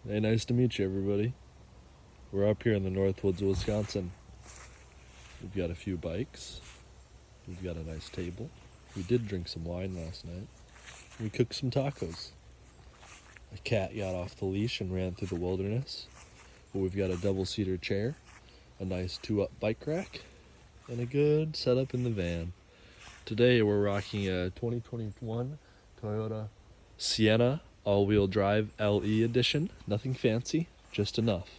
Hey, nice to meet you, everybody. We're up here in the North Woods of Wisconsin. We've got a few bikes. We've got a nice table. We did drink some wine last night. We cooked some tacos. A cat got off the leash and ran through the wilderness. But we've got a double-seater chair, a nice 2-up bike rack, and a good setup in the van. Today we're rocking a 2021 Toyota Sienna all-wheel drive LE edition. Nothing fancy, just enough.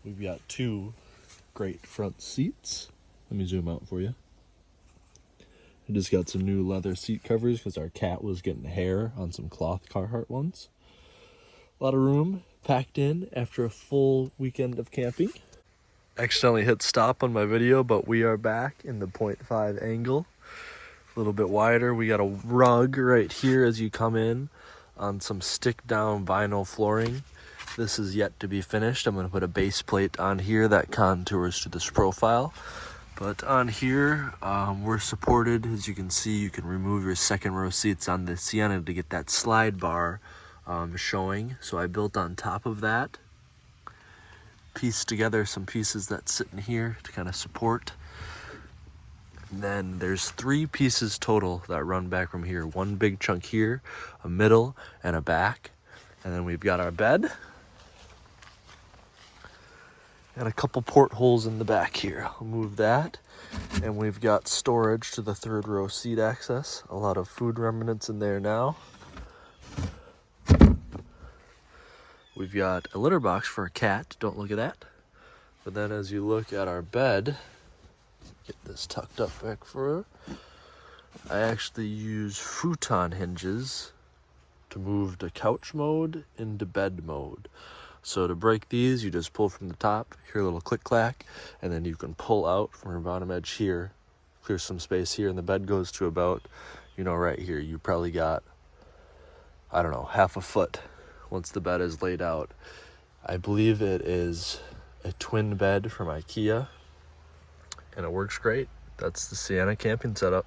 We've got 2 great front seats. Let me zoom out for you. I just got some new leather seat covers because our cat was getting hair on some cloth Carhartt ones. A lot of room packed in after a full weekend of camping. Accidentally hit stop on my video, but we are back in the 0.5 angle. A little bit wider. We got a rug right here as you come in on some stick down vinyl flooring. This is yet to be finished. I'm going to put a base plate on here that contours to this profile. But on here, we're supported. As you can see, you can remove your second row seats on the Sienna to get that slide bar showing. So I built on top of that, pieced together some pieces that sit in here to kind of support. And then there's 3 pieces total that run back from here. 1 big chunk here, a middle, and a back. And then we've got our bed. And a couple portholes in the back here. I'll move that. And we've got storage to the 3rd row seat access. A lot of food remnants in there now. We've got a litter box for a cat. Don't look at that. But then as you look at our bed, get this tucked up back for her. I actually use futon hinges to move the couch mode into bed mode. So to break these, you just pull from the top, hear a little click-clack, and then you can pull out from your bottom edge here, clear some space here, and the bed goes to about, right here. You probably got, half a foot once the bed is laid out. I believe it is a twin bed from IKEA, and it works great. That's the Sienna camping setup.